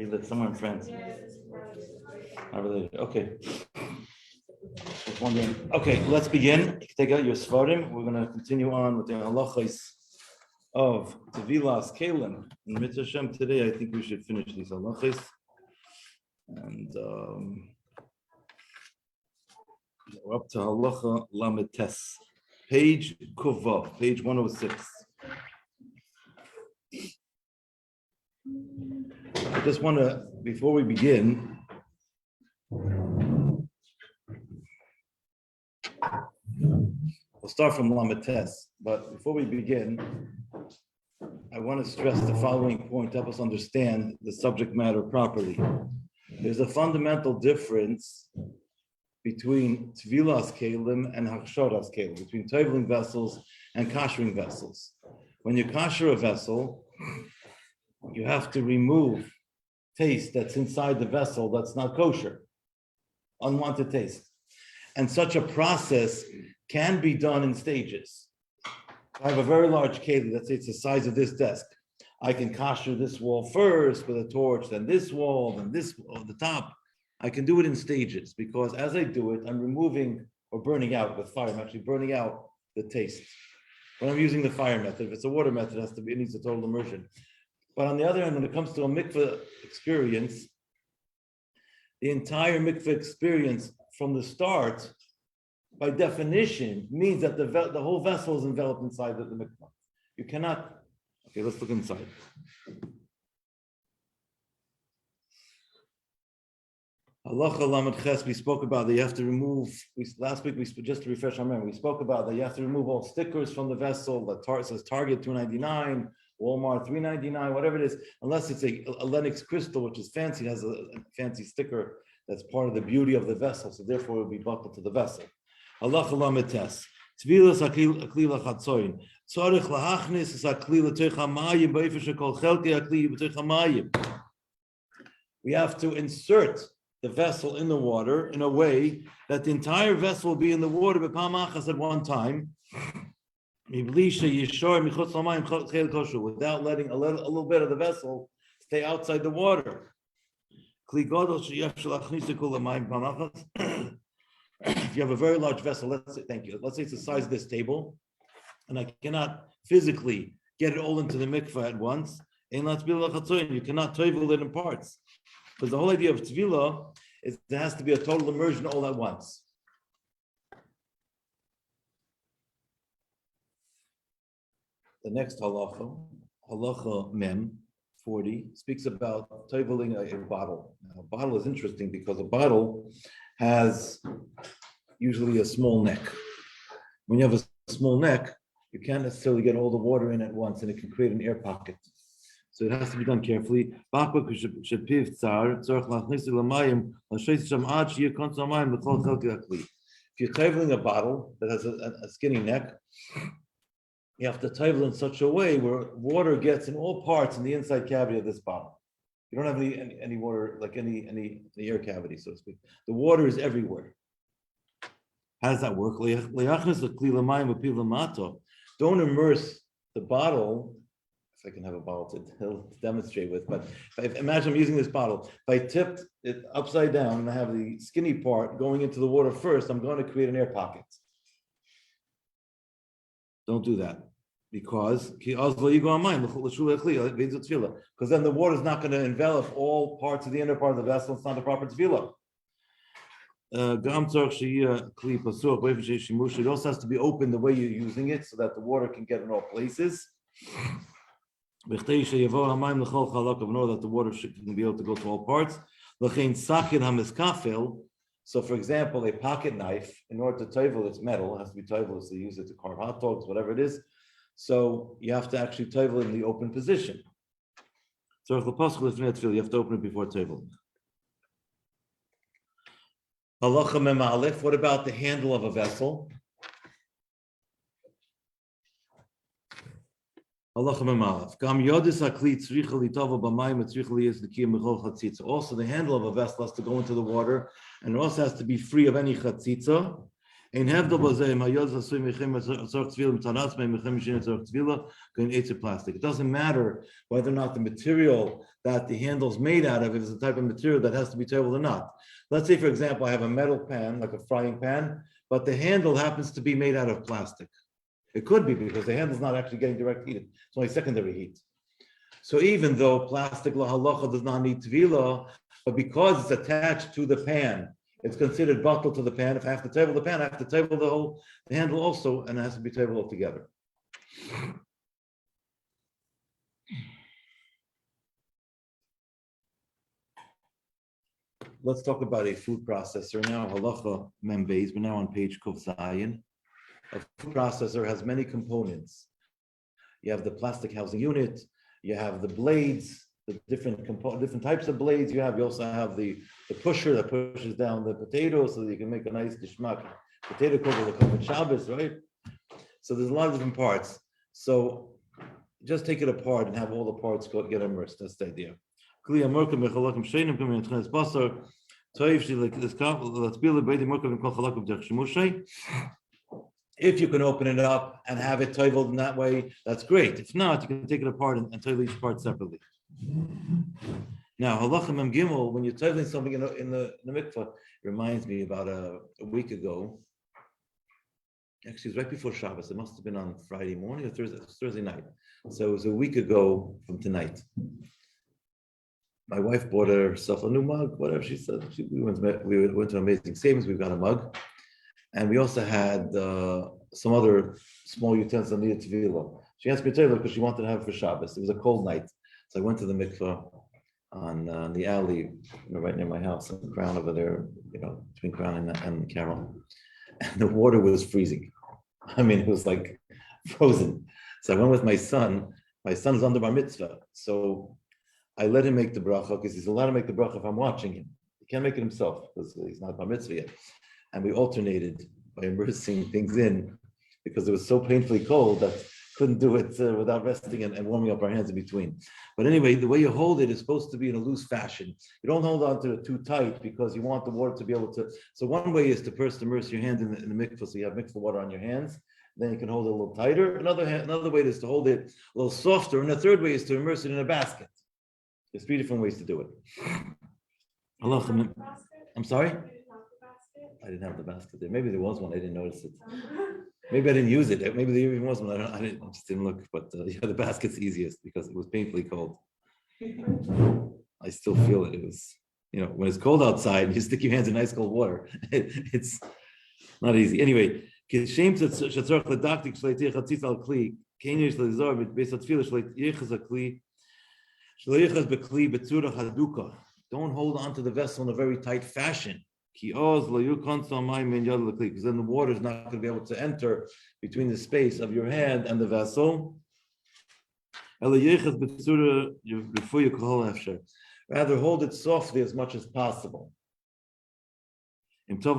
He lives somewhere in France. Not related. Okay. Just wondering. Okay, let's begin. Take out your svarim. We're going to continue on with the halachas of Tevilas Keilim. In Mitzvah Shem today, I think we should finish these halachas. And we're up to halacha lametes, page kuvav, page 106. I just want to, before we begin, we'll start from lametes, but before we begin, I want to stress the following point to help us understand the subject matter properly. There's a fundamental difference between Tevilas Keilim and Haksharas Keilim, between toveling vessels and kashering vessels. When you kasher a vessel, you have to remove taste that's inside the vessel that's not kosher, unwanted taste. And such a process can be done in stages. I have a very large keli, let's say it's the size of this desk. I can kasher this wall first with a torch, then this wall, then this wall, the top. I can do it in stages because as I do it, I'm removing or burning out with fire. I'm actually burning out the taste. When I'm using the fire method, if it's a water method, it needs a total immersion. But on the other hand, when it comes to a mikveh experience, the entire mikveh experience from the start, by definition, means that the whole vessel is enveloped inside the mikveh. You cannot. Okay, let's look inside. Halacha lamed ches, we spoke about that you have to remove, last week, just to refresh our memory, we spoke about that you have to remove all stickers from the vessel, that says Target $2.99, Walmart $3.99, whatever it is, unless it's a Lennox crystal, which is fancy, has a fancy sticker that's part of the beauty of the vessel, so therefore it will be buckled to the vessel. Halacha lamed tes. Tevilas Keilim chatzoin. Tzarich lahachnis es hakli l'toich hamayim b'ofen shekol chelkei hakli b'toich hamayim. We have to insert the vessel in the water in a way that the entire vessel will be in the water b'pam achas at one time, without letting a little bit of the vessel stay outside the water. If you have a very large vessel, let's say it's the size of this table, and I cannot physically get it all into the mikveh at once, you cannot tovel it in parts. Because the whole idea of tevilah is there has to be a total immersion all at once. The next halacha, halacha mem 40, speaks about toveling a bottle. Now, a bottle is interesting because a bottle has usually a small neck. When you have a small neck, you can't necessarily get all the water in at once, and it can create an air pocket. So it has to be done carefully. If you're toveling a bottle that has a skinny neck, you have to tovel in such a way where water gets in all parts in the inside cavity of this bottle. You don't have any water, like any air cavity, so to speak. The water is everywhere. How does that work? Don't immerse the bottle. If I can have a bottle to demonstrate with, but imagine I'm using this bottle. If I tipped it upside down and I have the skinny part going into the water first, I'm going to create an air pocket. Don't do that. Because then the water is not going to envelop all parts of the inner part of the vessel. It's not a proper tevilah. It also has to be open the way you're using it so that the water can get in all places. In order that the water can be able to go to all parts. So, for example, a pocket knife, in order to tovel, it's metal, it has to be tovel, so you use it to carve hot dogs, whatever it is. So you have to actually tovel in the open position. So you have to open it before toveling. Halacha mem aleph, what about the handle of a vessel? Also, the handle of a vessel has to go into the water, and it also has to be free of any chatzitza. It doesn't matter whether or not the material that the handle is made out of is the type of material that has to be tevel or not. Let's say, for example, I have a metal pan, like a frying pan, but the handle happens to be made out of plastic. It could be because the handle is not actually getting direct heat. It's only secondary heat. So even though plastic la halacha does not need tevila, but because it's attached to the pan, it's considered bottle to the pan. If I have to table the pan, I have to table the handle also, and it has to be tabled all together. Let's talk about a food processor now. Halacha membeis. We're now on page Kuf Zayin. A food processor has many components. You have the plastic housing unit. You have the blades, the different types of blades you have. You also have the pusher that pushes down the potato so that you can make a nice geschmack potato kugel with Shabbos, right? So there's a lot of different parts. So just take it apart and have all the parts get immersed. That's the idea. If you can open it up and have it toiveled in that way, that's great. If not, you can take it apart and toivel each part separately. Now, halacha mem gimel, when you're toiveling something in the mikvah, it reminds me about a week ago. Actually, it was right before Shabbos. It must have been on Friday morning or Thursday night. So it was a week ago from tonight. My wife bought herself a new mug, whatever she said. We went to Amazing Savings. We got a mug. And we also had some other small utensils needed tevila. She asked me to tell her because she wanted to have it for Shabbos. It was a cold night. So I went to the mikvah on the alley, right near my house, in Crown over there, between Crown and Carroll. And the water was freezing. I mean, it was like frozen. So I went with my son. My son's under bar mitzvah. So I let him make the bracha because he's allowed to make the bracha if I'm watching him. He can't make it himself because he's not bar mitzvah yet. And we alternated by immersing things in because it was so painfully cold that couldn't do it without resting and warming up our hands in between. But anyway, the way you hold it is supposed to be in a loose fashion. You don't hold on to it too tight because you want the water to be able to. So one way is to first immerse your hand in the mikvah, so you have mikvah water on your hands. Then you can hold it a little tighter. Another way is to hold it a little softer. And the third way is to immerse it in a basket. There's 3 different ways to do it. I'm sorry? I didn't have the basket there. Maybe there was one. I didn't notice it. Maybe I didn't use it. Maybe there even was one. I just didn't look. But the basket's easiest because it was painfully cold. I still feel it. It was, when it's cold outside and you stick your hands in ice cold water, it's not easy. Anyway, don't hold on to the vessel in a very tight fashion. Because then the water is not going to be able to enter between the space of your hand and the vessel. Rather, hold it softly as much as possible. If you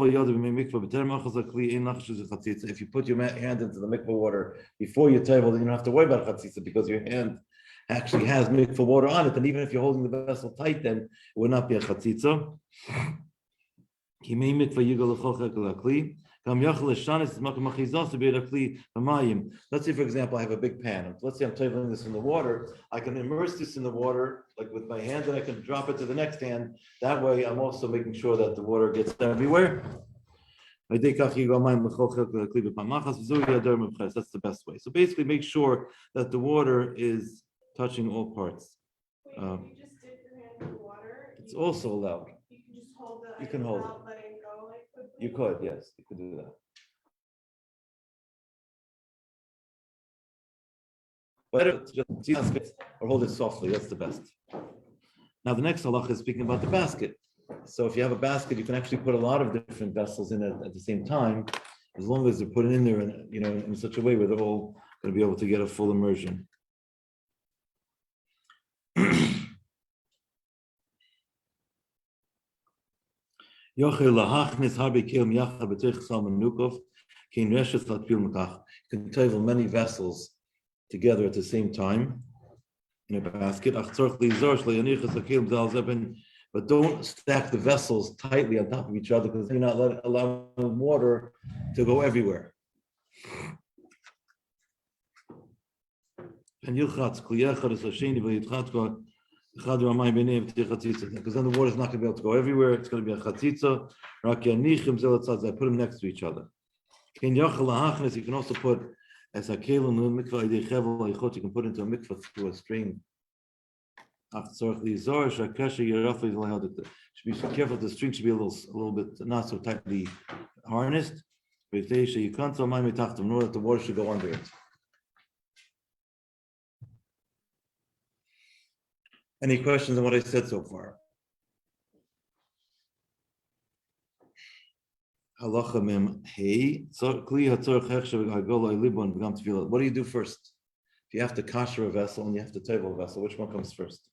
put your hand into the mikvah water before you table, then you don't have to worry about chatzitza because your hand actually has mikvah water on it. And even if you're holding the vessel tight, then it would not be a chatzitza. Let's say, for example, I have a big pan. Let's say I'm tabling this in the water. I can immerse this in the water, like with my hand, and I can drop it to the next hand. That way, I'm also making sure that the water gets everywhere. That's the best way. So basically, make sure that the water is touching all parts. Wait, if you just dip your hand in the water, it's also allowed. You can hold it. Letting go, you could, yes, you could do that. But just or hold it softly, that's the best. Now the next halacha is speaking about the basket. So if you have a basket, you can actually put a lot of different vessels in it at the same time, as long as they're put in there in such a way where they're all going to be able to get a full immersion. You can table many vessels together at the same time in a basket. but don't stack the vessels tightly on top of each other because you're not allowing water to go everywhere. And because then the water is not going to be able to go everywhere. It's going to be a chatzitza. I put them next to each other. You can also put as a kelim mikvah. You can put into a mikvah through a string. Should be careful. The string should be a little bit not so tightly harnessed. You can't tell know that the water should go under it. Any questions on what I said so far? Halacha mem hey. What do you do first? If you have to kasher a vessel and you have to tevel a vessel, which one comes first?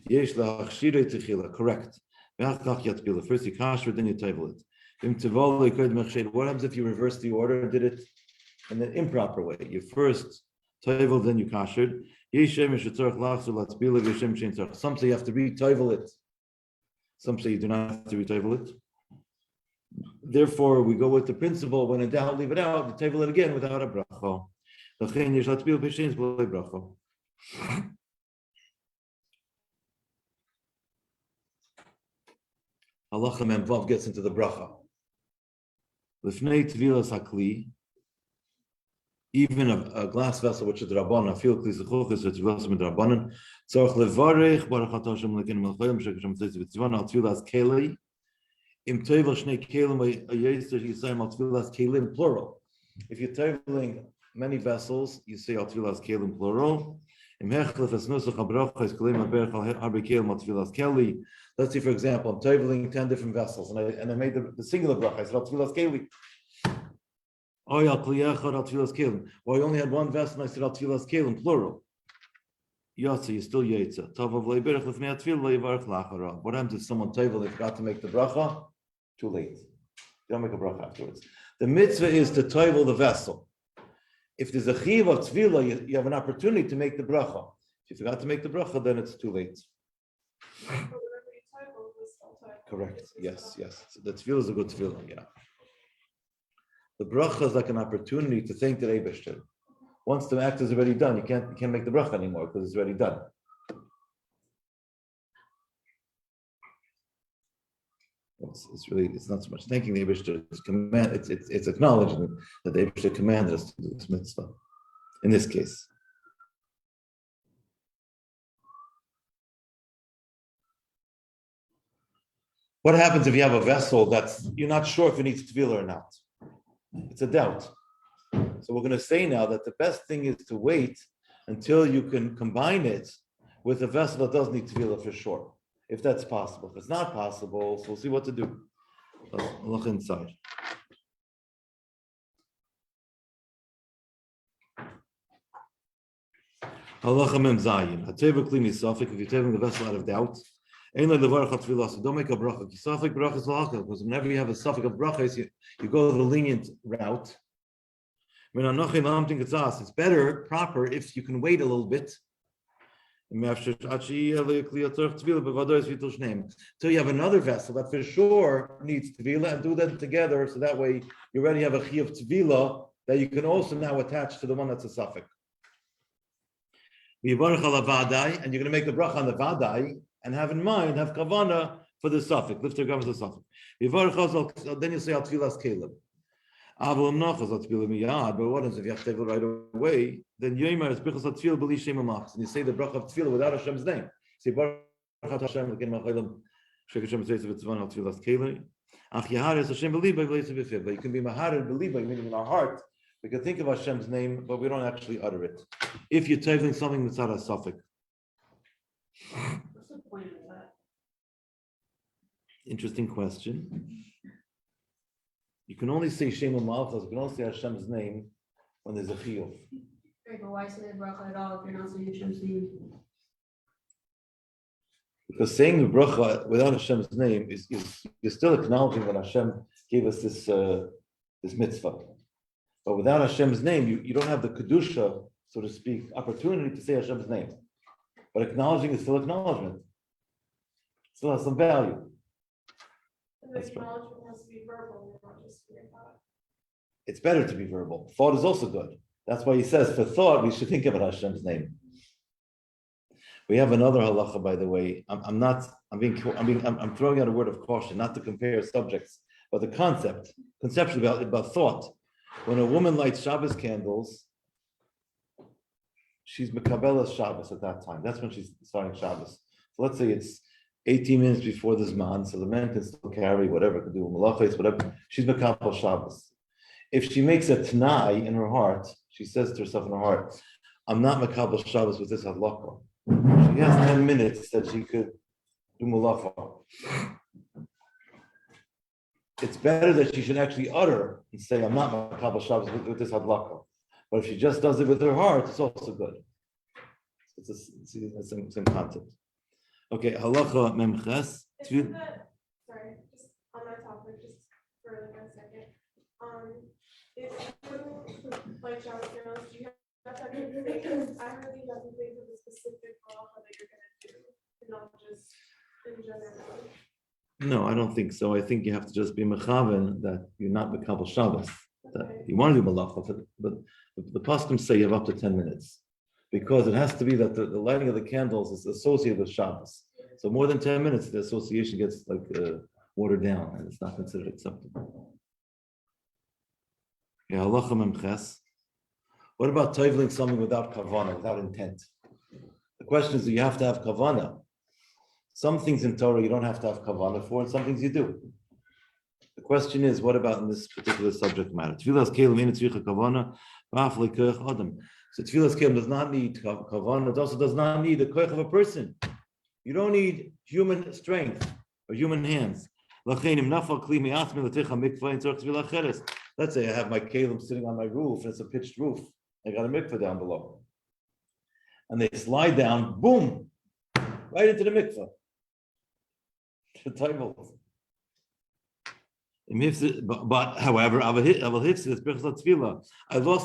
Correct. First you kasher, then you tevel it. What happens if you reverse the order and did it in an improper way? You first tevel, then you kashered. Some say you have to re-tevel it. Some say you do not have to re-tevel it. Therefore, we go with the principle: when in doubt, leave it out. You tevel it again without a bracha. Halacha mem vav gets into the bracha. Lifnei Tevilas Keilim, even a glass vessel which is rabbanan, feel kli zechuchas or Tevilas midrabanan, tzarich levarech baruch atah Hashem lekeinu melchayim shekashem tzitz v'tzivana al Tevilas Keilim. Im tevel shnei kelim ayeser yisayim al Tevilas Keilim plural. If you're teveling many vessels, you say al Tevilas Keilim plural. Im hechlef es nusach habracha es kelim haberach al harbe kelim al Tevilas Keilim. Let's see, for example, I'm teveling 10 different vessels, and I made the singular bracha. I said al Tevilas Keilim. Oh, al kliyachad al Tevilas Keilim. Well, I only had one vessel, and I said al Tevilas Keilim plural. Yatsa, you still yetza. Tavav leiberach lefnei atfil leivarach lachara. What happens if someone tevel, they forgot to make the bracha? Too late. You don't make a bracha afterwards. The mitzvah is to tevel the vessel. If there's a chiv of tefillah, you have an opportunity to make the bracha. If you forgot to make the bracha, then it's too late. Correct. Yes. So the tefillah is a good tefillah. Yeah. The bracha is like an opportunity to thank the Eibishter. Once the act is already done, you can't make the bracha anymore because it's already done. It's not so much thanking the Eibishter. It's command. It's acknowledgement that the Eibishter commanded us to do this mitzvah. In this case. What happens if you have a vessel that's you're not sure if it needs tevilah or not? It's a doubt. So we're going to say now that the best thing is to wait until you can combine it with a vessel that does need tevilah for sure, if that's possible. If it's not possible, so we'll see what to do. Let's look inside. Halacha mem zayin. Hateva kli misafik. If you're taking the vessel out of doubt, so don't make a bracha. Safik bracha is halacha, because whenever you have a safik of brachas, you go the lenient route. It's better, proper, if you can wait a little bit. Till you have another vessel that for sure needs tevilah, and do that together, so that way you already have a chi of tevilah that you can also now attach to the one that's a safik. And you're going to make the bracha on the vadai, and have in mind, have kavana for the safik. Lift your gums the safik. Then you say al Tevilas Keilim. But what is if you have to tevel right away? Then yomer is bichas atfil b'li shem amachs, and you say the bracha of tefillah without Hashem's name. Say baruch Hashem l'kein ma'chayim shekashem tzeitzah v'tzvan al Tevilas Keilim. Ach yaharis Hashem b'libay v'leitzah b'fiv. But you can be maharid b'libay, meaning in our heart. We can think of Hashem's name, but we don't actually utter it. If you're teveling something that's not a suffix. What's the point of that? Interesting question. You can only say Shem Malchus, you can only say Hashem's name when there's a chiyuv. Right, but why say the bracha at all if you're not saying Hashem's name? Because saying the bracha without Hashem's name is you're still acknowledging that Hashem gave us this mitzvah. But without Hashem's name, you don't have the kedusha, so to speak, opportunity to say Hashem's name. But acknowledging is still acknowledgement. Still has some value. And the That's right. acknowledgement has to be verbal, not just your thought. It's better to be verbal. Thought is also good. That's why he says for thought, we should think about Hashem's name. We have another halacha, by the way. I'm throwing out a word of caution, not to compare subjects, but the conceptually about thought. When a woman lights Shabbos candles, she's mekabelas Shabbos at that time. That's when she's starting Shabbos. So let's say it's 18 minutes before the Zman, so the man can still carry whatever, can do malachos, whatever. She's mekabel Shabbos. If she makes a t'nai in her heart, she says to herself in her heart, I'm not mekabel Shabbos with this halacha. She has 10 minutes that she could do malacha. It's better that she should actually utter and say, I'm not mekabel Shabbos with this halacha. But if she just does it with her heart, it's also good. It's the same concept. Okay, halacha memches. Isn't that, sorry, just on that topic, just for like a second. If you like Shabbos candles, do you have to have because I heard you have to think of the specific halacha that you're gonna do, and not just in general. No, I don't think so. I think you have to just be mechaven that you're not mekabel Shabbos. That Okay. you want to do malacha, but the poskim say you have up to 10 minutes. Because it has to be that the lighting of the candles is associated with Shabbos. So more than 10 minutes, the association gets watered down and it's not considered acceptable. Yeah, halacha memches. What about toveling something without kavana, without intent? The question is, do you have to have kavana? Some things in Torah you don't have to have kavana for, and some things you do. The question is, what about in this particular subject matter? Tevilas Keilim ain't tzricha kavana, v'af lekoach adam. So Tevilas Keilim does not need kavana. It also does not need the koach of a person. You don't need human strength or human hands. Let's say I have my kelim sitting on my roof, and it's a pitched roof. I got a mikveh down below. And they slide down, boom, right into the mikveh. The table. But however, I lost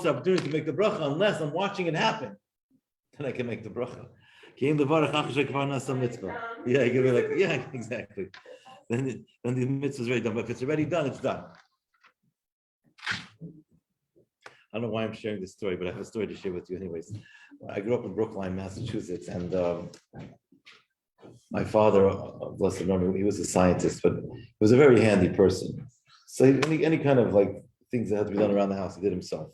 the opportunity to make the bracha unless I'm watching it happen. Then I can make the bracha. Yeah, you can be like, yeah, exactly. Then the mitzvah is already done. But if it's already done, it's done. I don't know why I'm sharing this story, but I have a story to share with you anyways. I grew up in Brookline, Massachusetts, and my father, blessed memory, he was a scientist, but he was a very handy person. So any kind of like things that had to be done around the house, he did himself.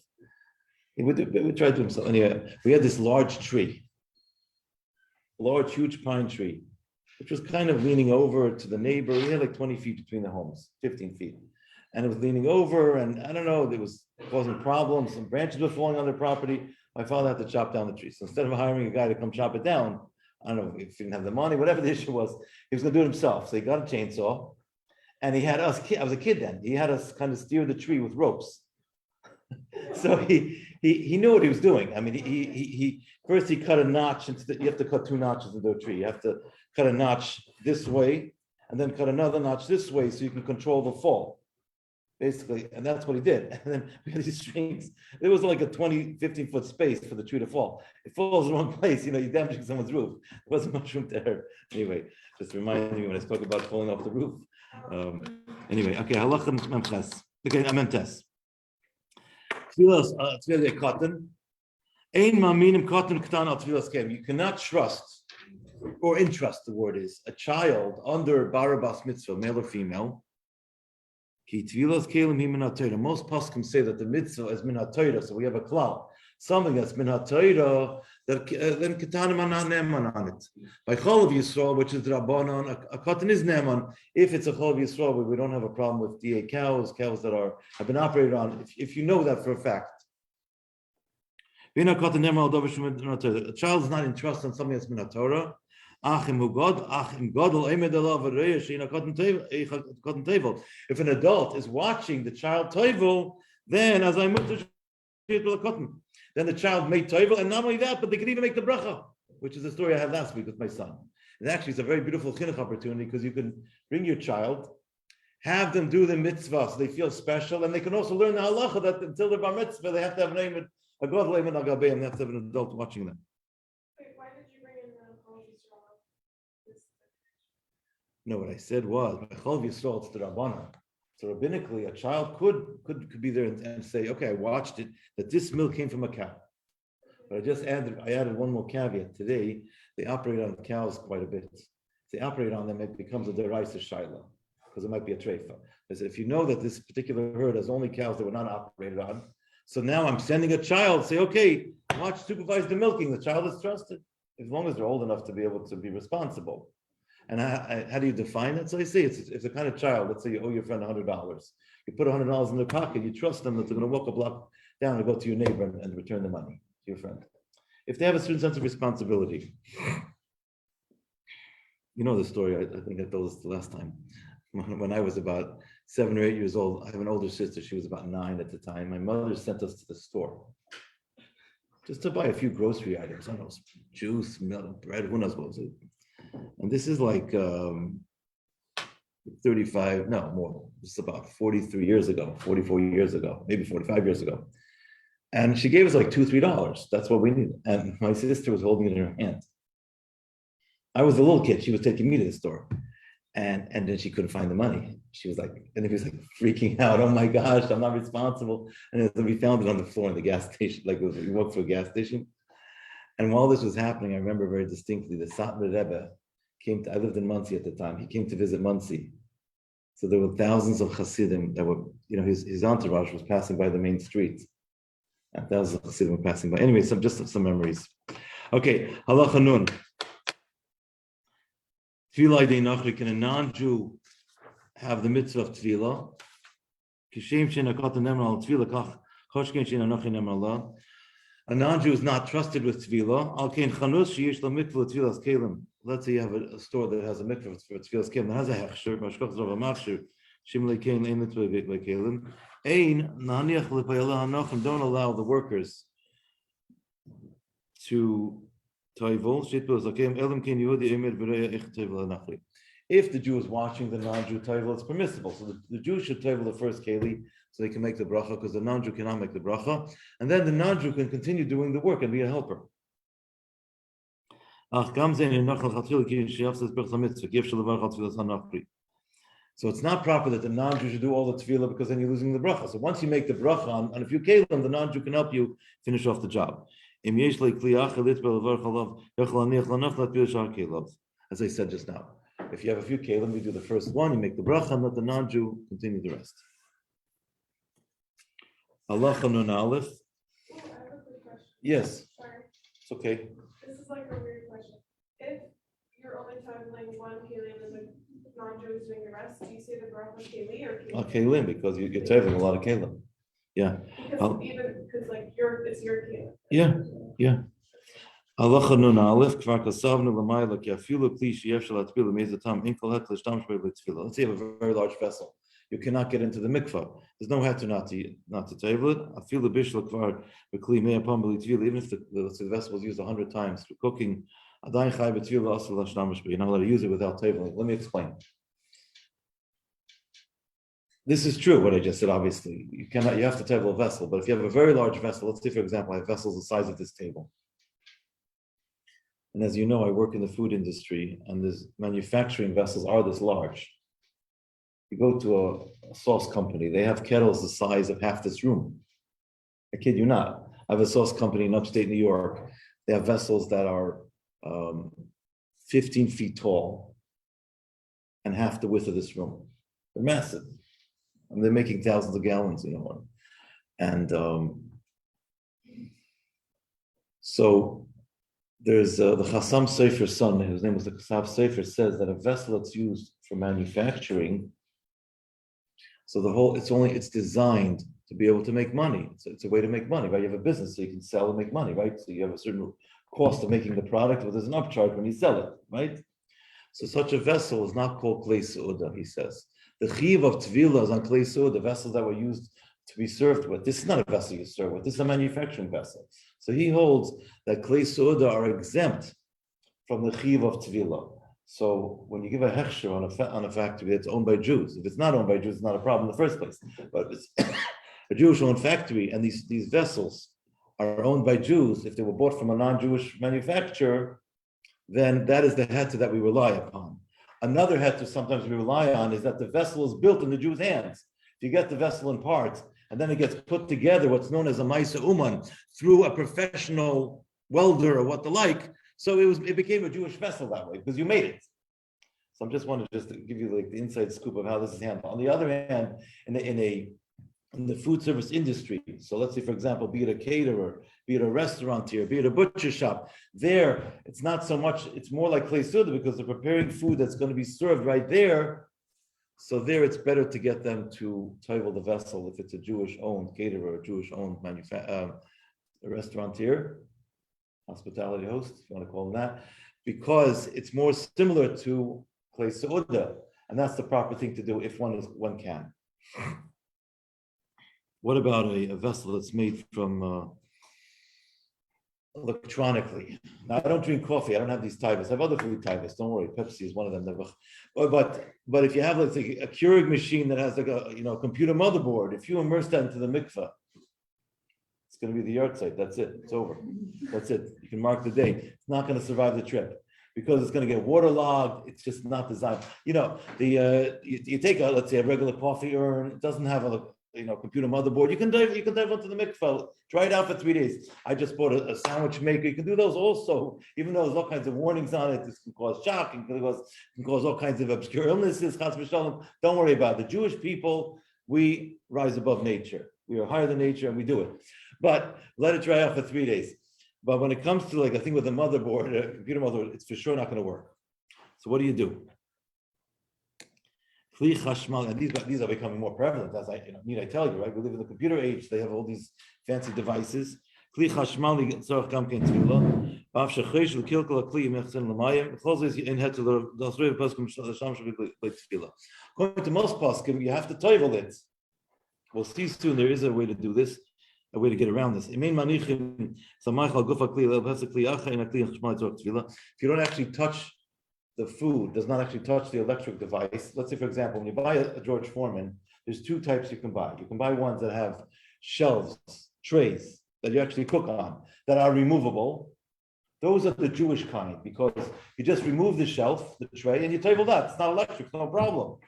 He would try to do himself. Anyway, we had this large tree, large, huge pine tree, which was kind of leaning over to the neighbor. We had like 20 feet between the homes, 15 feet. And it was leaning over, and I don't know, it was causing problems. Some branches were falling on their property. My father had to chop down the tree. So instead of hiring a guy to come chop it down, I don't know if he didn't have the money, whatever the issue was, he was going to do it himself. So he got a chainsaw, and he had us, I was a kid then, he had us kind of steer the tree with ropes. So he knew what he was doing. I mean, he first he cut a notch you have to cut 2 notches into a tree. You have to cut a notch this way, and then cut another notch this way so you can control the fall. Basically, and that's what he did. And then we had these strings. There was like a 15-foot space for the tree to fall. It falls in one place, you're damaging someone's roof. There wasn't much room there. Anyway, just reminding me when I spoke about falling off the roof. Anyway, okay, halacha memches. Okay, memtes. Tevilas cotton. Ein maminim cotton k'tan al tevilas keilim. You cannot trust, or entrust, the word is, a child under barabas mitzvah, male or female. Tevilas Keilim hi min haTorah. Most poskim say that the mitzvah is min haTorah, so we have a klal. Something that's min haTorah, that then ketanim are not ne'eman on it. By Chol of Yisrael, which is Rabbanon, a cotton is ne'eman. If it's a Chol of Yisrael, where we don't have a problem with DA cows that have been operated on, if you know that for a fact. A child is not entrusted on something that's min haTorah. If an adult is watching the child toivel, then as then the child made toivel, and not only that, but they can even make the bracha, which is the story I had last week with my son. And actually, it's a very beautiful chinuch opportunity because you can bring your child, have them do the mitzvah so they feel special, and they can also learn the halacha that until they're bar mitzvah, they have to have a gadol eimid al gabeim, they have to have an adult watching them. Wait, why did you bring in the Chol of Yisrael? No, what I said was, Chol Yisrael, it's the Rabbanan. So rabbinically, a child could be there and say, okay, I watched it, that this milk came from a cow. But I added one more caveat. Today, they operate on cows quite a bit. If they operate on them, it becomes a deraisa shaila, because it might be a treifa. I said, if you know that this particular herd has only cows that were not operated on, so now I'm sending a child, say, okay, watch, supervise the milking. The child is trusted, as long as they're old enough to be able to be responsible. And how do you define it? So I say it's a kind of child. Let's say you owe your friend $100. You put $100 in their pocket. You trust them that they're going to walk a block down and go to your neighbor and return the money to your friend. If they have a certain sense of responsibility. You know the story. I think I told this the last time. When I was about 7 or 8 years old, I have an older sister. She was about 9 at the time. My mother sent us to the store just to buy a few grocery items. I don't know, juice, milk, bread. Who knows what was it? And this is like 35, no, more. This is about 43 years ago, 44 years ago, maybe 45 years ago. And she gave us like $2, $3. That's what we needed. And my sister was holding it in her hand. I was a little kid. She was taking me to the store. And then she couldn't find the money. She was like, and he was like freaking out. Oh my gosh, I'm not responsible. And then we found it on the floor in the gas station, like we walked through a gas station. And while this was happening, I remember very distinctly, the Satmar Rebbe came to, I lived in Muncie at the time. He came to visit Muncie. So there were thousands of Hasidim that were, his entourage was passing by the main street. And thousands of Hasidim were passing by. Anyway, just some memories. Okay, Halacha Nun. Tefillah Yidei Nachri, can a non-Jew have the mitzvah of Tefillah? Kishem she'ena katan nemar al Tefillah, kach choshken she'ena nochi nemar Allah. A non-Jew is not trusted with Tefillah. Al kein chanus sheyesh lo mikvah Tevilas Keilim. Let's say you have a store that has a mikvah for Tevilas Keilim, that has a hechsher, mashkoch zov machsher, shimlei kein ein mitzvah keilim. Ein naniach lepayala hanochem. Don't allow the workers to toivel. If the Jew is watching the non-Jew toivel, it's permissible. So the Jew should toivel the first keli so they can make the bracha, because the non-Jew cannot make the bracha, and then the non-Jew can continue doing the work and be a helper. So it's not proper that the non-Jew should do all the tefillah, because then you're losing the bracha. So once you make the bracha on a few kelim, the non-Jew can help you finish off the job. As I said just now, if you have a few kelim, you do the first one, you make the bracha, and let the non-Jew continue the rest. Halacha Nun Aleph. Oh, I have a quick question. Yes, Sorry, it's okay. this is like a weird question. If you're only totaling one keli and the non-Jew is doing the rest, do you say the bracha keli or keli? Kelim, because you're teving a lot of kelim. Yeah. Because like it's your keli. Yeah. Halacha Nun Aleph, kvar kasavnu l'mayla ki afilu kli sheyev shel hatefila mezatam inkol het l'shtam shbei l'tefila. Let's say you have a very large vessel. You cannot get into the mikvah. There's no heter not to table it. Afilu bishla kvar b'kli mei apam b'litefila. Even if the vessel was used 100 times for cooking, adayin chai b'tefila asal l'shtam shbei. You're not allowed to use it without tabling. Let me explain. This is true, what I just said, obviously. You have to table a vessel, but if you have a very large vessel, let's say, for example, I have vessels the size of this table. And as you know, I work in the food industry, and these manufacturing vessels are this large. You go to a sauce company, they have kettles the size of half this room. I kid you not. I have a sauce company in upstate New York. They have vessels that are 15 feet tall and half the width of this room. They're massive. And they're making thousands of gallons, And so there's the Chassam Sofer's son, his name was the Chassam Sofer, says that a vessel that's used for manufacturing, so it's designed to be able to make money. It's a way to make money, right? You have a business, so you can sell and make money, right? So you have a certain cost of making the product, but there's an upcharge when you sell it, right? So such a vessel is not called klei seuda, he says. The chiv of Tevilah is on klei seuda, the vessels that were used to be served with. This is not a vessel you serve with. This is a manufacturing vessel. So he holds that klei seuda are exempt from the chiv of Tevilah. So when you give a hechsher on a factory that's owned by Jews, if it's not owned by Jews, it's not a problem in the first place. But if it's a Jewish-owned factory and these vessels are owned by Jews, if they were bought from a non-Jewish manufacturer, then that is the heter that we rely upon. Another heter sometimes we rely on is that the vessel is built in the Jew's hands. If you get the vessel in parts and then it gets put together, what's known as a Maisa Uman, through a professional welder or what the like, so it became a Jewish vessel that way because you made it. So I'm just wanted to give you like the inside scoop of how this is handled. On the other hand, in the food service industry, so let's say, for example, be it a caterer, be it a restaurateur, be it a butcher shop, there, it's not so much, it's more like Klei Suda because they're preparing food that's going to be served right there. So there, it's better to get them to tovel the vessel if it's a Jewish-owned caterer, a Jewish-owned restaurateur, hospitality host, if you want to call them that, because it's more similar to Klei Suda, and that's the proper thing to do if one can. What about a vessel that's made from electronically? Now, I don't drink coffee. I don't have these Tevilas. I have other food Tevilas. Don't worry. Pepsi is one of them. But if you have, let's say, a Keurig machine that has like a computer motherboard, if you immerse that into the mikveh, it's going to be the yard site. That's it. It's over. That's it. You can mark the day. It's not going to survive the trip because it's going to get waterlogged. It's just not designed. You take let's say a regular coffee urn. It doesn't have a computer motherboard. You can dive into the mikveh, dry it out for 3 days. I just bought a sandwich maker. You can do those also, even though there's all kinds of warnings on it. This can cause shock, and can cause all kinds of obscure illnesses. Don't worry about it. The Jewish people, we rise above nature. We are higher than nature and we do it. But let it dry out for 3 days. But when it comes to like a thing with a motherboard, a computer motherboard, it's for sure not going to work. So what do you do? And these are becoming more prevalent, as I tell you, right? We live in the computer age. They have all these fancy devices. According to most poskim, you have to tovel it. We'll see soon. There is a way to do this, a way to get around this. If you don't actually touch the food, does not actually touch the electric device. Let's say, for example, when you buy a George Foreman, there's two types you can buy. You can buy ones that have shelves, trays that you actually cook on that are removable. Those are the Jewish kind because you just remove the shelf, the tray, and you table that. It's not electric, no problem.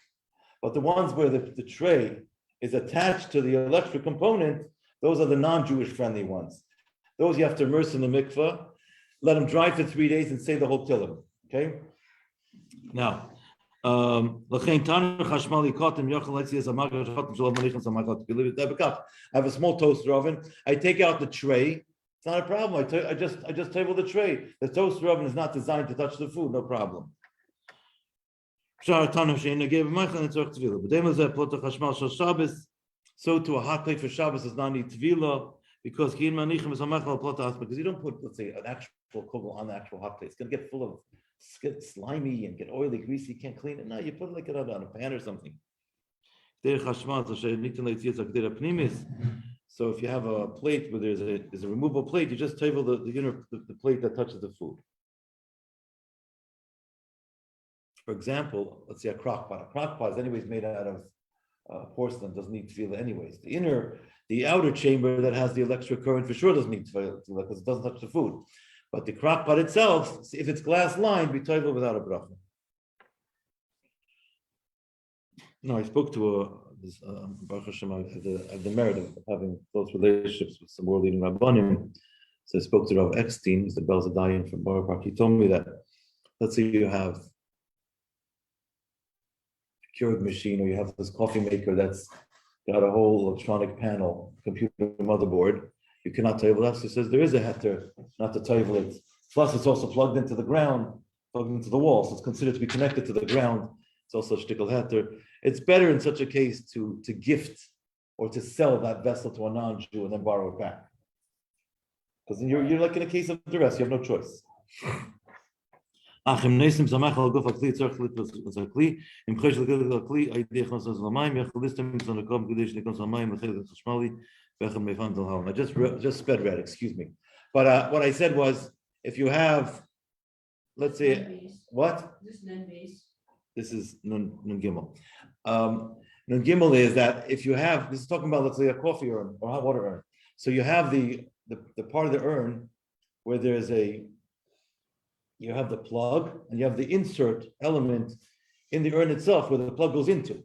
But the ones where the tray is attached to the electric component, those are the non-Jewish friendly ones. Those you have to immerse in the mikveh, let them dry for 3 days and say the whole tillim. Okay? Now, I have a small toaster oven. I take out the tray. It's not a problem. I just table the tray. The toaster oven is not designed to touch the food. No problem. So to a hot plate for Shabbos does not need Tevilah because you don't put, let's say, an actual kugel on the actual hot plate. It's going to get full of get slimy and get oily, greasy. You can't clean it. No, you put it like it on a pan or something. So if you have a plate where there's a removable plate, you just table the plate that touches the food. For example, let's say a crock pot. A crock pot is anyways made out of porcelain, doesn't need Tevilah anyways. The outer chamber that has the electric current for sure doesn't need Tevilah because it doesn't touch the food. But the crock pot itself, if it's glass lined, be toivel without a bracha. No, I spoke to Baruch Hashem, I have the merit of having close relationships with some world leading rabbanim. So I spoke to Rav Eckstein, he's the Belzadayan from Borough Park. He told me that, let's say you have a Keurig machine, or you have this coffee maker that's got a whole electronic panel, computer motherboard. You cannot table that. So it says there is a heter not to table it. Plus, it's also plugged into the ground, plugged into the wall, so it's considered to be connected to the ground. It's also a shtickle heter. It's better in such a case to gift or to sell that vessel to a non-Jew and then borrow it back. Because you're like in a case of duress, you have no choice. I just sped read, excuse me. But what I said was, if you have, let's say, what? This is Nun Gimel. Nun Gimel is that if you have, this is talking about, let's say, a coffee urn or hot water urn. So you have the part of the urn where you have the plug and you have the insert element in the urn itself where the plug goes into,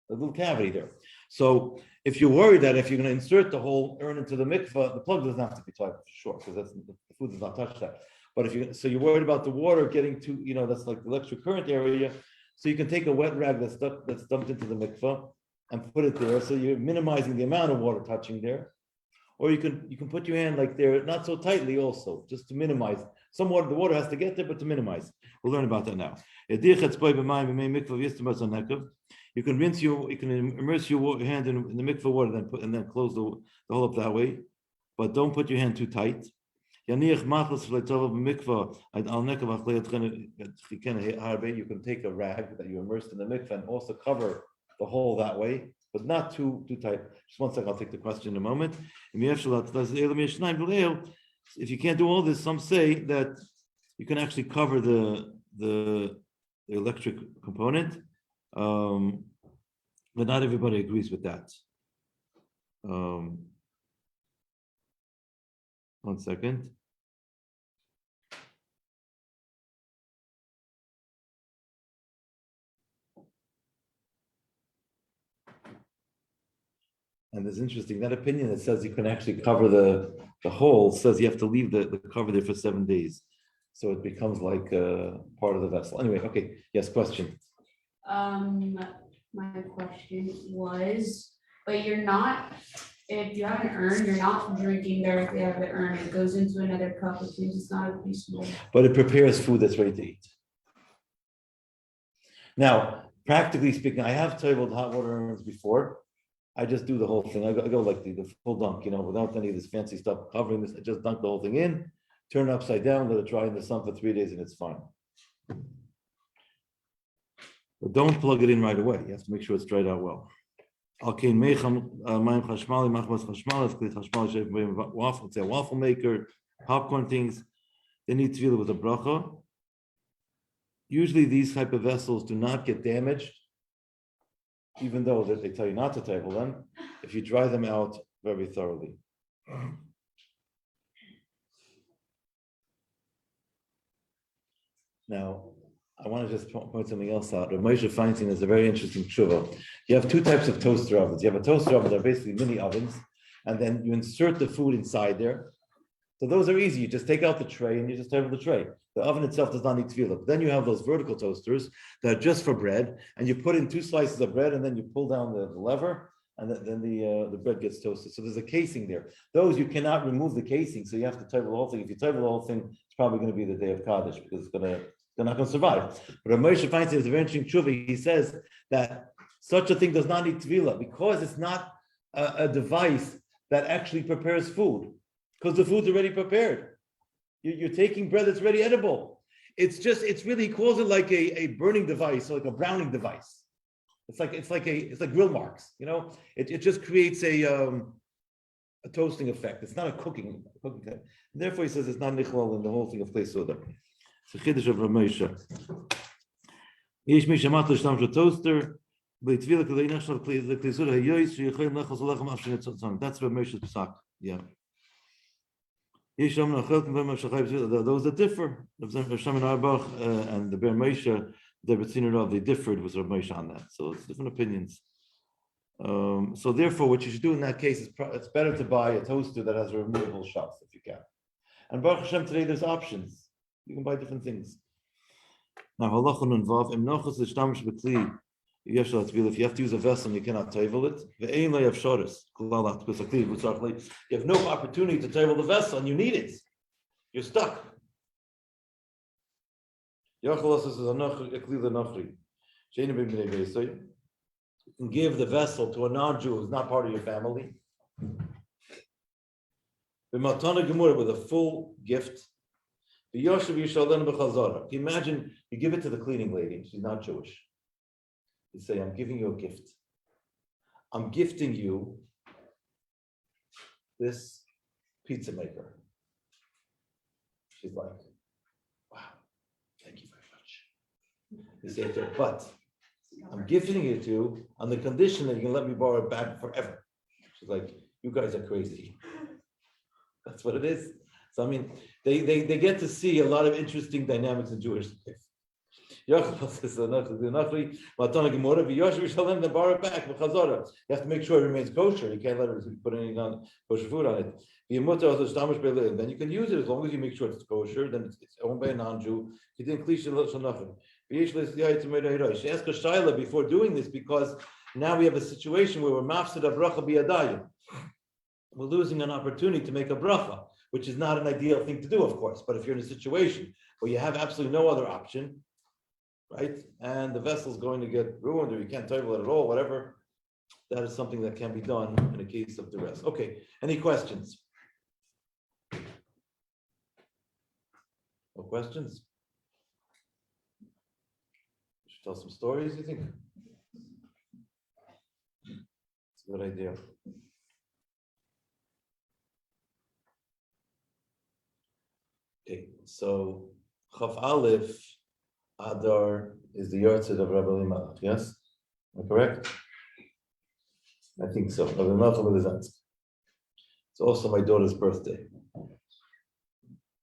a little cavity there. So if you're worried that if you're going to insert the whole urn into the mikveh, the plug doesn't have to be tight for sure, because the food does not touch that. But if you're worried about the water getting to, that's like the electric current area, so you can take a wet rag that's dumped into the mikveh and put it there, so you're minimizing the amount of water touching there. Or you can put your hand like there, not so tightly also, just to minimize. The water has to get there, but to minimize. We'll learn about that now. You can immerse your hand in the mikveh water, and then close the hole up that way, but don't put your hand too tight. You can take a rag that you immersed in the mikveh and also cover the hole that way, but not too tight. Just one second, I'll take the question in a moment. If you can't do all this, some say that you can actually cover the electric component, but not everybody agrees with that. One second. And it's interesting, that opinion that says you can actually cover the hole says you have to leave the cover there for 7 days. So it becomes like part of the vessel. Anyway, okay, yes, question. My question was, but if you have an urn, you're not drinking directly out of the urn, it goes into another cup, which means it's not a piece of wood. But it prepares food that's ready to eat. Now, practically speaking, I have tabled hot water urns before. I just do the whole thing. I go like the full dunk, without any of this fancy stuff covering this. I just dunk the whole thing in, turn it upside down, let it dry in the sun for 3 days, and it's fine. But don't plug it in right away. You have to make sure it's dried out well. Okay, waffle maker, popcorn things, they need to deal with a bracha. Usually these type of vessels do not get damaged, even though that they tell you not to table them, if you dry them out very thoroughly. Now, I want to just point something else out. Rabbi Moshe Feinstein is a very interesting tshuva. You have two types of toaster ovens. You have a toaster oven that are basically mini ovens, and then you insert the food inside there. So those are easy. You just take out the tray and you just table the tray. The oven itself does not need tevilah. Then you have those vertical toasters that are just for bread, and you put in 2 slices of bread, and then you pull down the lever, and then the bread gets toasted. So there's a casing there. Those you cannot remove the casing, so you have to table the whole thing. If you table the whole thing, it's probably going to be the day of Kaddish, because they're not going to survive. But Moshe Feinstein is a very interesting tshuva. He says that such a thing does not need tevilah because it's not a device that actually prepares food, because the food's already prepared. You're taking bread that's already edible. It's really, he calls it like a burning device, or like a browning device. It's like grill marks, It just creates a toasting effect. It's not a cooking thing. Therefore, he says it's not nichlal in the whole thing of Klei Soda. It's a chiddush of Rabbi Moshe. Yesh mi shamat l'shtam shel toaster. That's Rabbi Moshe's psak. Yeah. Those that differ, and the Ber Moshe, the Betziner they differed with Rabbi Moshe on that. So it's different opinions. So therefore, what you should do in that case is it's better to buy a toaster that has a removable shelf if you can. And Baruch Hashem, today there's options. You can buy different things. Now, Halacha involved if you have to use a vessel and you cannot table it, you have no opportunity to table the vessel and you need it. You're stuck. You can give the vessel to a non-Jew who's not part of your family with a full gift. Imagine you give it to the cleaning lady. She's not Jewish. You say, I'm giving you a gift. I'm gifting you this pizza maker. She's like, wow, thank you very much. You say to her, but I'm gifting it to you on the condition that you can let me borrow it back forever. She's like, you guys are crazy. That's what it is. So I mean, they get to see a lot of interesting dynamics in Jewish life. have to make sure it remains kosher. You can't let it put anything on kosher food on it. Then you can use it as long as you make sure it's kosher. Then it's owned by a non-Jew. She asked a shaila before doing this because now we have a situation where we're mafsid a bracha biyadayim. We're losing an opportunity to make a bracha, which is not an ideal thing to do, of course. But if you're in a situation where you have absolutely no other option, right, and the vessel's going to get ruined or you can't table it at all, whatever, that is something that can be done in a case of duress. Okay, any questions? No questions? Should tell some stories, you think? It's a good idea. Okay, so Chav Aleph Adar is the yahrzeit of Rabbi Hanoka. Yes, am I correct? I think so. Rabbi Hanoka. It's also my daughter's birthday.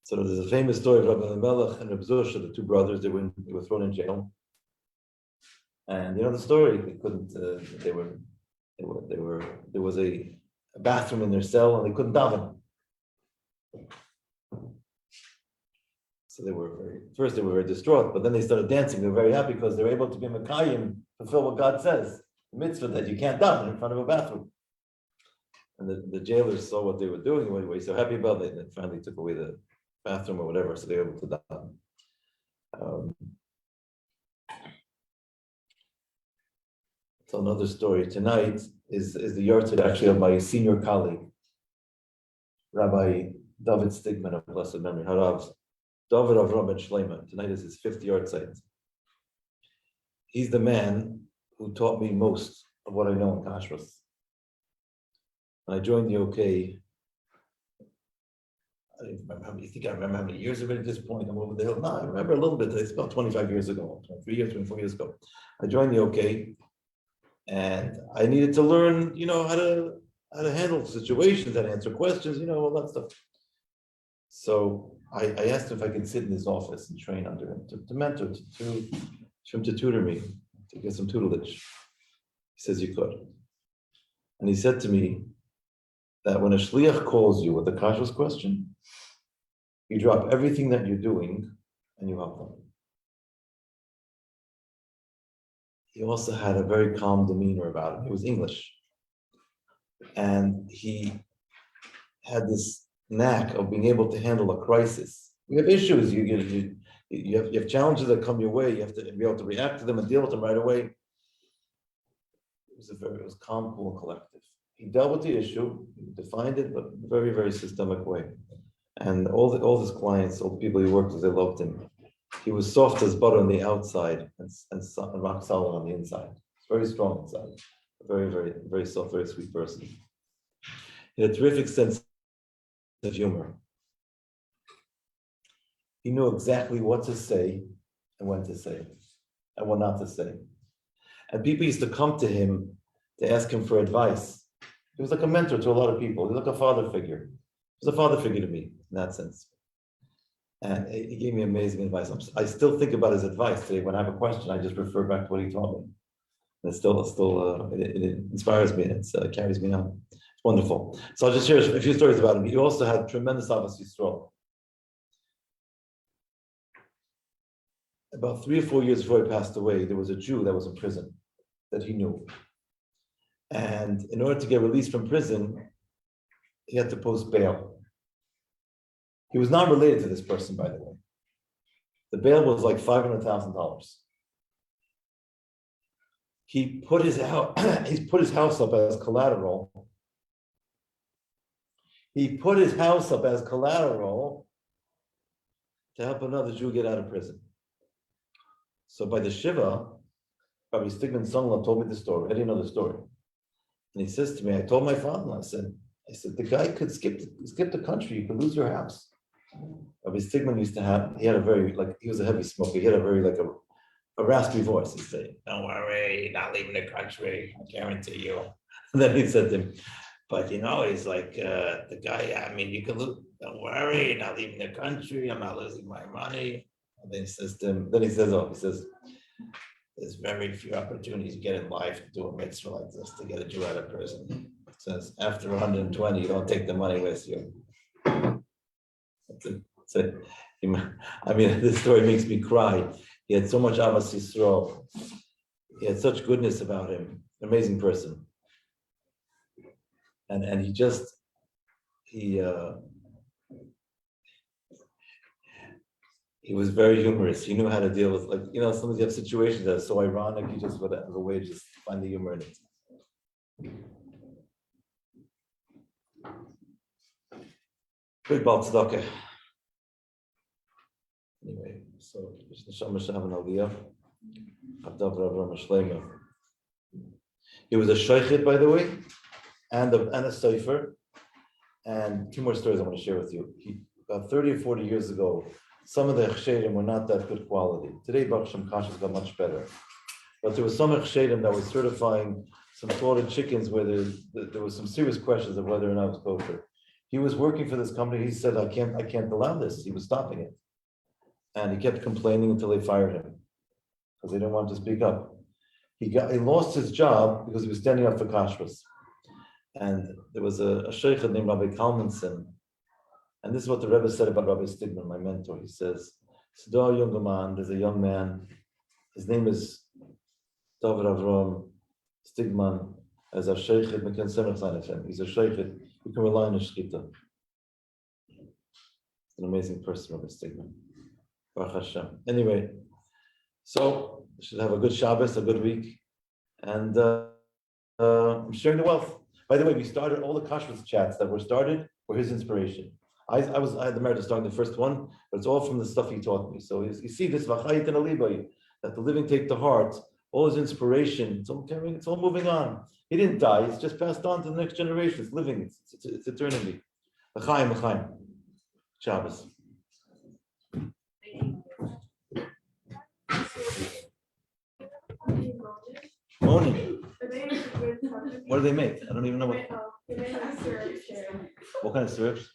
So there's a famous story of Rabbi Hanoka and Rabbi Zusha, the two brothers. They were thrown in jail, and you know the story. They couldn't. There was a bathroom in their cell, and they couldn't daven. So they were very distraught, but then they started dancing. They were very happy because they were able to be Mekayim, fulfill what God says, the mitzvah that you can't daven in front of a bathroom. And the jailers saw what they were doing, what they were so happy about it, and finally took away the bathroom or whatever, so they were able to daven. So another story tonight is the yahrzeit actually of my senior colleague, Rabbi David Stigman of blessed memory, Harav David Avram ben Shleima. Tonight is his 50th yahrzeit. He's the man who taught me most of what I know in Kashrus. When I joined the OK, I don't remember. You think I remember how many years ago at this point? I'm over the hill. No, I remember a little bit. It's about 25 years ago, 23 years, 24 years ago. I joined the OK, and I needed to learn, how to handle situations, how to answer questions, all that stuff. So I asked him if I could sit in his office and train under him, to mentor, to tutor me, to get some tutelage. He says you could. And he said to me that when a shliach calls you with a kashrus question, you drop everything that you're doing and you help them. He also had a very calm demeanor about him. He was English. And he had this knack of being able to handle a crisis. We have issues. You have challenges that come your way. You have to be able to react to them and deal with them right away. It was calm, cool, and collective. He dealt with the issue, he defined it, but in a very, very systemic way. And all his clients, all the people he worked with, they loved him. He was soft as butter on the outside and rock solid on the inside. Very strong inside. A very, very, very soft, very sweet person. He had a terrific sense of humor. He knew exactly what to say and when to say and what not to say. And people used to come to him to ask him for advice. He was like a mentor to a lot of people. He was like a father figure. He was a father figure to me in that sense. And he gave me amazing advice. I still think about his advice today. When I have a question, I just refer back to what he taught me. And it inspires me. It carries me on. It's wonderful. So I'll just share a few stories about him. He also had tremendous Avos Yisrael. About 3 or 4 years before he passed away, there was a Jew that was in prison that he knew. And in order to get released from prison, he had to post bail. He was not related to this person, by the way. The bail was like $500,000. He put his house up as collateral. He put his house up as collateral to help another Jew get out of prison. So by the Shiva, Rabbi Stigman's son-in-law told me the story. I didn't know the story. And he says to me, I told my father, I said, the guy could skip the country, you could lose your house. Rabbi Stigman he was a heavy smoker. He had a very a raspy voice. He'd say, don't worry, you're not leaving the country, I guarantee you. And then he said to him, but he's like, the guy, you could lose, don't worry, you're not leaving the country, I'm not losing my money. And then he says to him, he says, there's very few opportunities you get in life to do a mitzvah like this, to get a Jew out of prison. It says, after 120, you don't take the money with you. I mean, this story makes me cry. He had so much Avas Yisrael. He had such goodness about him. Amazing person. And he was very humorous. He knew how to deal with, like, sometimes you have situations that are so ironic, you just would have a way to just find the humor in it. Big Baal Tzedakah. Anyway, so Neshama should have an aliyah. He was a shaykhid, by the way, and a sefer. And two more stories I want to share with you. About 30 or 40 years ago, some of the chshedim were not that good quality. Today, Baruch Hashem, Kashrus got much better. But there was some chshedim that was certifying some slaughtered chickens where there was some serious questions of whether or not it was kosher. He was working for this company. He said, I can't allow this. He was stopping it. And he kept complaining until they fired him because they didn't want to speak up. He lost his job because he was standing up for kashrus. And there was a sheikh named Rabbi Kalmanson. And this is what the Rebbe said about Rabbi Stigman, my mentor. He says, there's a young man. His name is David Avram Stigman, as a sheikh. He's a sheikh. You can rely on a shchita. He's an amazing person, Rabbi Stigman. Baruch Hashem. Anyway, so we should have a good Shabbos, a good week, and I'm sharing the wealth. By the way, we started all the kashrus chats that were started were his inspiration. I had the merit of starting the first one, but it's all from the stuff he taught me. So you see this v'chayit and alibai, that the living take to heart, all his inspiration. It's all carrying. It's all moving on. He didn't die. It's just passed on to the next generation. It's living. It's eternity. L'chaim. Shabbos. Morning. What do they make? I don't even know what. They make a syrup. What kind of syrups?